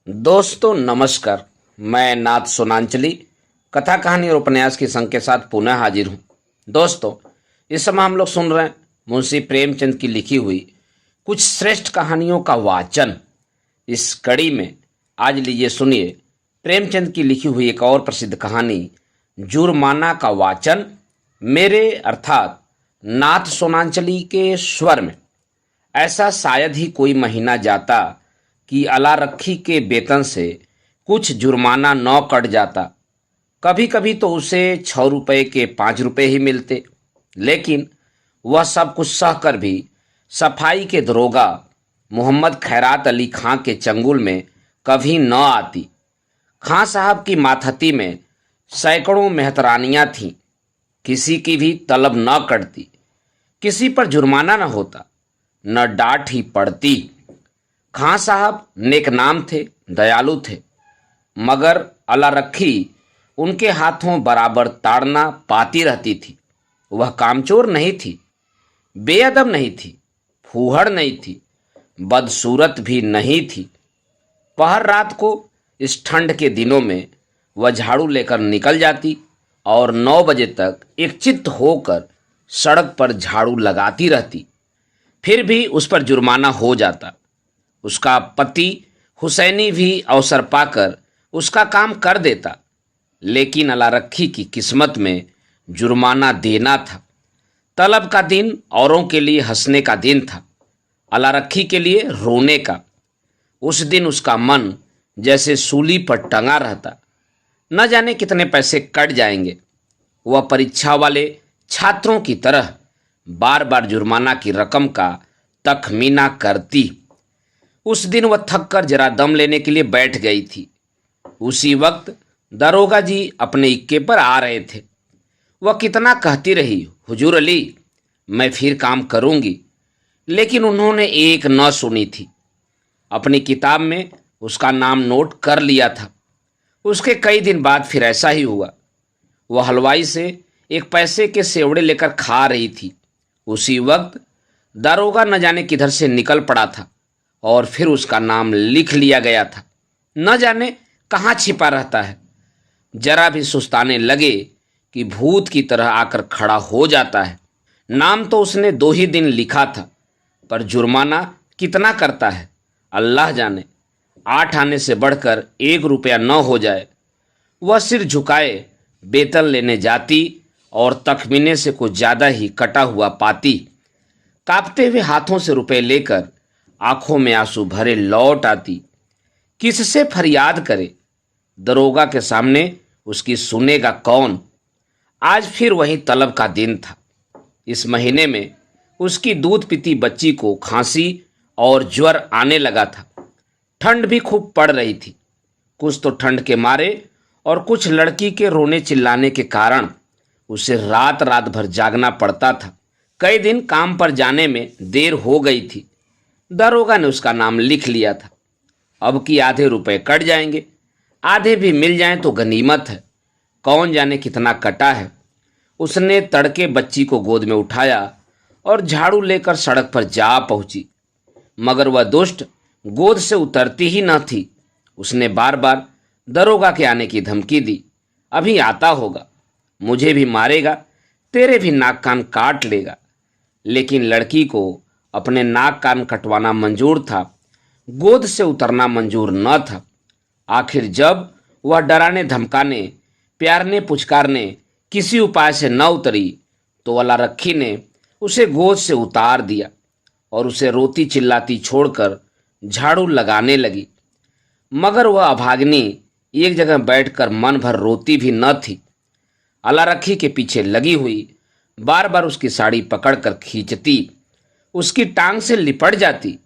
दोस्तों नमस्कार। मैं नाथ सोनांचली कथा कहानी और उपन्यास की संग के साथ पुनः हाजिर हूँ। दोस्तों, इस समय हम लोग सुन रहे हैं मुंशी प्रेमचंद की लिखी हुई कुछ श्रेष्ठ कहानियों का वाचन। इस कड़ी में आज लीजिए सुनिए प्रेमचंद की लिखी हुई एक और प्रसिद्ध कहानी जुर्माना का वाचन मेरे अर्थात नाथ सोनांचली के स्वर में। ऐसा शायद ही कोई महीना जाता कि अलारक्षी के वेतन से कुछ जुर्माना न कट जाता। कभी कभी तो उसे 6 रुपए के 5 रुपए ही मिलते, लेकिन वह सब कुछ सहकर भी सफाई के दरोगा मोहम्मद खैरात अली खां के चंगुल में कभी न आती। खां साहब की मातहती में सैकड़ों मेहतरानियां थीं, किसी की भी तलब न कटती, किसी पर जुर्माना न होता, न डांट ही पड़ती। खां साहब नेक नाम थे, दयालु थे, मगर अलारक्षी उनके हाथों बराबर ताड़ना पाती रहती थी। वह कामचोर नहीं थी, बेअदब नहीं थी, फूहड़ नहीं थी, बदसूरत भी नहीं थी। पहर रात को इस ठंड के दिनों में वह झाड़ू लेकर निकल जाती और 9 बजे तक एकचित्त होकर सड़क पर झाड़ू लगाती रहती। फिर भी उस पर जुर्माना हो जाता। उसका पति हुसैनी भी अवसर पाकर उसका काम कर देता, लेकिन अलारक्षी की किस्मत में जुर्माना देना था। तलब का दिन औरों के लिए हंसने का दिन था, अलारक्षी के लिए रोने का। उस दिन उसका मन जैसे सूली पर टंगा रहता, न जाने कितने पैसे कट जाएंगे। वह परीक्षा वाले छात्रों की तरह बार बार जुर्माना की रकम का तखमीना करती। उस दिन वह थक कर जरा दम लेने के लिए बैठ गई थी। उसी वक्त दरोगा जी अपने इक्के पर आ रहे थे। वह कितना कहती रही, हुजूर अली, मैं फिर काम करूंगी, लेकिन उन्होंने एक न सुनी थी। अपनी किताब में उसका नाम नोट कर लिया था। उसके कई दिन बाद फिर ऐसा ही हुआ। वह हलवाई से एक पैसे के सेवड़े लेकर खा रही थी। उसी वक्त दरोगा न जाने किधर से निकल पड़ा था और फिर उसका नाम लिख लिया गया था। न जाने कहाँ छिपा रहता है। जरा भी सुस्ताने लगे कि भूत की तरह आकर खड़ा हो जाता है। नाम तो उसने 2 ही दिन लिखा था, पर जुर्माना कितना करता है अल्लाह जाने। 8 आने से बढ़कर 1 रुपया न हो जाए। वह सिर झुकाए वेतन लेने जाती और तखमीने से कुछ ज्यादा ही कटा हुआ पाती। कांपते हुए हाथों से रुपए लेकर आंखों में आंसू भरे लौट आती। किससे फरियाद करे? दरोगा के सामने उसकी सुनेगा कौन? आज फिर वही तलब का दिन था। इस महीने में उसकी दूध पीती बच्ची को खांसी और ज्वर आने लगा था। ठंड भी खूब पड़ रही थी। कुछ तो ठंड के मारे और कुछ लड़की के रोने चिल्लाने के कारण उसे रात रात भर जागना पड़ता था। कई दिन काम पर जाने में देर हो गई थी। दरोगा ने उसका नाम लिख लिया था। अब की आधे रुपए कट जाएंगे, आधे भी मिल जाएं तो गनीमत है। कौन जाने कितना कटा है। उसने तड़के बच्ची को गोद में उठाया और झाड़ू लेकर सड़क पर जा पहुंची, मगर वह दुष्ट गोद से उतरती ही न थी। उसने बार बार दरोगा के आने की धमकी दी। अभी आता होगा, मुझे भी मारेगा, तेरे भी नाक कान काट लेगा। लेकिन लड़की को अपने नाक कान कटवाना मंजूर था, गोद से उतरना मंजूर न था। आखिर जब वह डराने धमकाने, प्यारने पुचकारने किसी उपाय से न उतरी, तो अलारक्षी ने उसे गोद से उतार दिया और उसे रोती चिल्लाती छोड़कर झाड़ू लगाने लगी। मगर वह अभागिनी एक जगह बैठकर मन भर रोती भी न थी। अलारक्षी के पीछे लगी हुई बार बार उसकी साड़ी पकड़कर खींचती, उसकी टांग से लिपट जाती,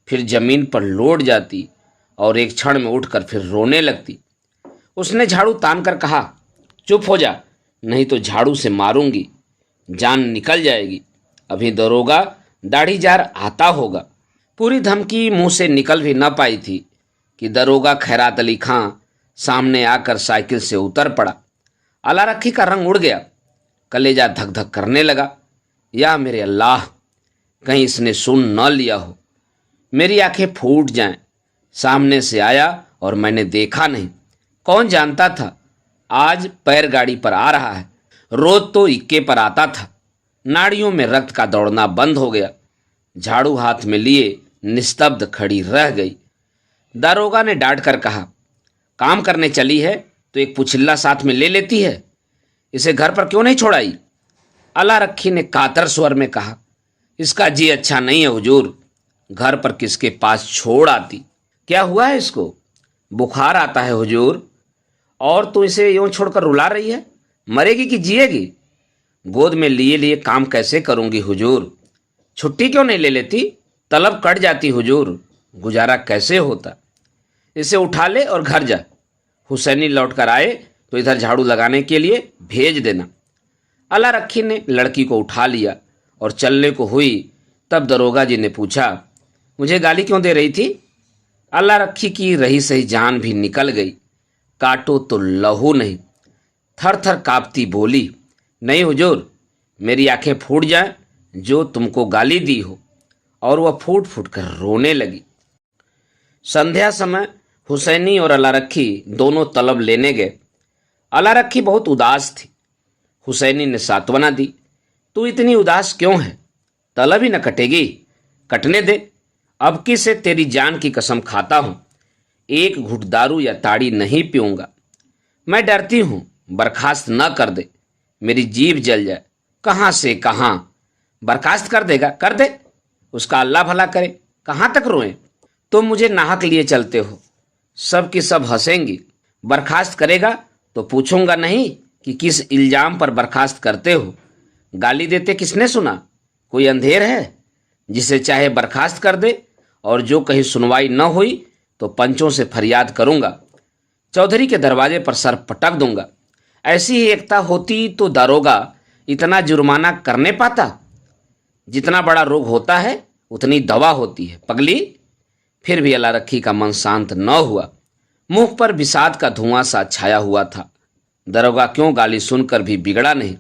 फिर जमीन पर लौट जाती और एक क्षण में उठकर फिर रोने लगती। उसने झाड़ू तान कर कहा, चुप हो जा, नहीं तो झाड़ू से मारूंगी, जान निकल जाएगी। अभी दरोगा दाढ़ीजार आता होगा। पूरी धमकी मुंह से निकल भी न पाई थी कि दरोगा खैरात अली खां सामने आकर साइकिल से उतर पड़ा। अलारक्षी का रंग उड़ गया, कलेजा धक धक करने लगा। या मेरे अल्लाह, कहीं इसने सुन न लिया हो, मेरी आंखें फूट जाएं। सामने से आया और मैंने देखा नहीं। कौन जानता था आज पैर गाड़ी पर आ रहा है। रोज तो इक्के पर आता था। नाड़ियों में रक्त का दौड़ना बंद हो गया। झाड़ू हाथ में लिए निस्तब्ध खड़ी रह गई। दारोगा ने डांट कर कहा, काम करने चली है तो एक पुछिल्ला साथ में ले लेती है, इसे घर पर क्यों नहीं छोड़ाई? अला रखी ने कातर स्वर में कहा, इसका जी अच्छा नहीं है हुजूर, घर पर किसके पास छोड़ आती। क्या हुआ है इसको? बुखार आता है हुजूर। और तू इसे यूं छोड़कर रुला रही है? मरेगी कि जिएगी? गोद में लिए लिए काम कैसे करूंगी हुजूर? छुट्टी क्यों नहीं ले लेती? तलब कट जाती हुजूर, गुजारा कैसे होता? इसे उठा ले और घर जा। हुसैनी लौट कर आए तो इधर झाड़ू लगाने के लिए भेज देना। अला रखी ने लड़की को उठा लिया और चलने को हुई। तब दरोगा जी ने पूछा, मुझे गाली क्यों दे रही थी? अल्लाह रखी की रही सही जान भी निकल गई। काटो तो लहू नहीं। थर थर कांपती बोली, नहीं हुजूर, मेरी आंखें फूट जाएं जो तुमको गाली दी हो। और वह फूट फूट कर रोने लगी। संध्या समय हुसैनी और अल्लाह रखी दोनों तलब लेने गए। अल्लाह रखी बहुत उदास थी। हुसैनी ने सांत्वना दी, तू इतनी उदास क्यों है? तलब ही न कटेगी, कटने दे। अब की से तेरी जान की कसम खाता हूं, एक घुट दारू या ताड़ी नहीं पीऊंगा। मैं डरती हूं बर्खास्त न कर दे, मेरी जीभ जल जाए। कहां से कहां बर्खास्त कर देगा, कर दे, उसका अल्लाह भला करे। कहां तक रोएं? तुम मुझे नाहक लिए चलते हो, सब की सब हंसेंगी। बर्खास्त करेगा तो पूछूंगा नहीं कि किस इल्जाम पर बर्खास्त करते हो। गाली देते किसने सुना? कोई अंधेर है जिसे चाहे बर्खास्त कर दे, और जो कहीं सुनवाई न हुई तो पंचों से फरियाद करूंगा, चौधरी के दरवाजे पर सर पटक दूंगा। ऐसी ही एकता होती तो दारोगा इतना जुर्माना करने पाता? जितना बड़ा रोग होता है उतनी दवा होती है पगली। फिर भी अल्लाह रखी का मन शांत न हुआ। मुख पर विषाद का धुआं सा छाया हुआ था। दारोगा क्यों गाली सुनकर भी बिगड़ा नहीं?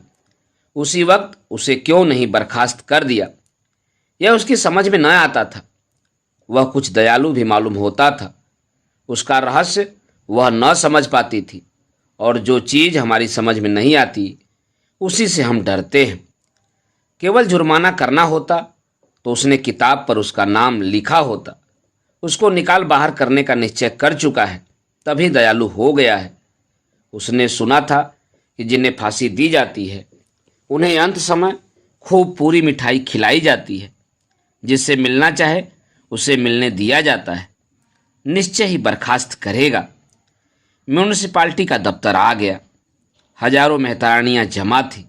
उसी वक्त उसे क्यों नहीं बर्खास्त कर दिया? यह उसकी समझ में न आता था। वह कुछ दयालु भी मालूम होता था। उसका रहस्य वह न समझ पाती थी। और जो चीज़ हमारी समझ में नहीं आती उसी से हम डरते हैं। केवल जुर्माना करना होता तो उसने किताब पर उसका नाम लिखा होता। उसको निकाल बाहर करने का निश्चय कर चुका है, तभी दयालु हो गया है। उसने सुना था कि जिन्हें फांसी दी जाती है उन्हें अंत समय खूब पूरी मिठाई खिलाई जाती है। जिससे मिलना चाहे उसे मिलने दिया जाता है। निश्चय ही बर्खास्त करेगा। म्यूनिसिपालिटी का दफ्तर आ गया। हजारों मेहतारानियां जमा थी।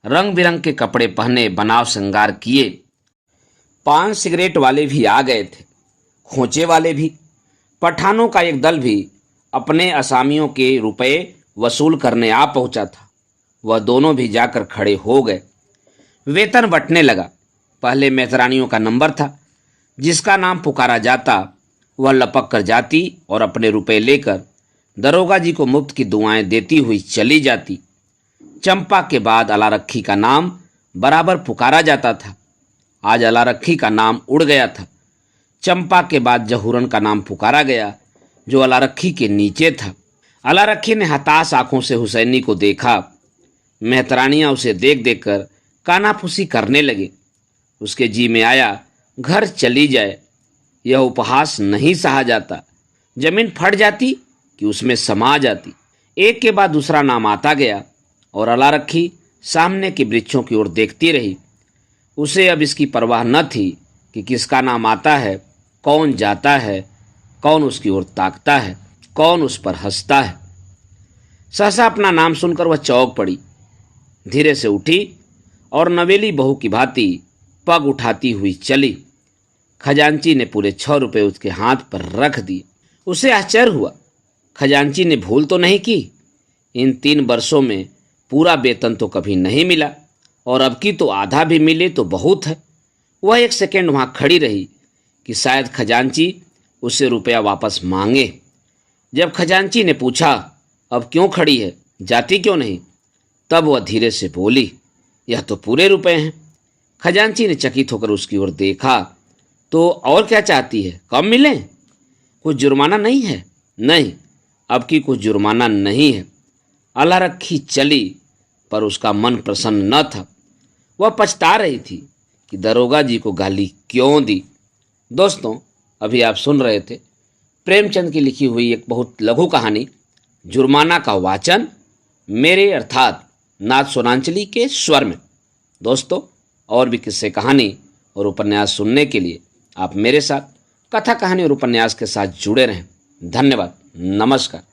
रंग बिरंग के कपड़े पहने, बनाव श्रृंगार किए। पान सिगरेट वाले भी आ गए थे, खोचे वाले भी। पठानों का एक दल भी अपने असामियों के रुपए वसूल करने आ पहुंचा था। वह दोनों भी जाकर खड़े हो गए। वेतन बंटने लगा। पहले मेहतरानियों का नंबर था। जिसका नाम पुकारा जाता वह लपक कर जाती और अपने रुपए लेकर दरोगा जी को मुफ्त की दुआएं देती हुई चली जाती। चंपा के बाद अला रखी का नाम बराबर पुकारा जाता था। आज अला रखी का नाम उड़ गया था। चंपा के बाद जहूरन का नाम पुकारा गया, जो अला रखी के नीचे था। अला रखी ने हताश आंखों से हुसैनी को देखा। मेहतरानियां उसे देख देख कर कानाफूसी करने लगे। उसके जी में आया घर चली जाए। यह उपहास नहीं सहा जाता। जमीन फट जाती कि उसमें समा जाती। एक के बाद दूसरा नाम आता गया और अला रखी सामने के वृक्षों की ओर देखती रही। उसे अब इसकी परवाह न थी कि किसका नाम आता है, कौन जाता है, कौन उसकी ओर ताकता है, कौन उस पर हंसता है। सहसा अपना नाम सुनकर वह चौंक पड़ी। धीरे से उठी और नवेली बहू की भांति पग उठाती हुई चली। खजांची ने पूरे 6 रुपए उसके हाथ पर रख दिए। उसे आश्चर्य हुआ। खजांची ने भूल तो नहीं की। इन 3 वर्षों में पूरा वेतन तो कभी नहीं मिला, और अब की तो आधा भी मिले तो बहुत है। वह 1 सेकेंड वहाँ खड़ी रही कि शायद खजांची उससे रुपया वापस मांगे। जब खजांची ने पूछा, अब क्यों खड़ी है, जाती क्यों नहीं, तब वह धीरे से बोली, यह तो पूरे रुपए हैं। खजांची ने चकित होकर उसकी ओर देखा। तो और क्या चाहती है, कम मिले? कुछ जुर्माना नहीं है? नहीं, अब की कुछ जुर्माना नहीं है। अल्लाह रखी चली, पर उसका मन प्रसन्न न था। वह पछता रही थी कि दरोगा जी को गाली क्यों दी। दोस्तों, अभी आप सुन रहे थे प्रेमचंद की लिखी हुई एक बहुत लघु कहानी जुर्माना का वाचन मेरे अर्थात नाथ सोनांचली के स्वर में। दोस्तों, और भी किस्से कहानी और उपन्यास सुनने के लिए आप मेरे साथ कथा कहानी और उपन्यास के साथ जुड़े रहें। धन्यवाद। नमस्कार।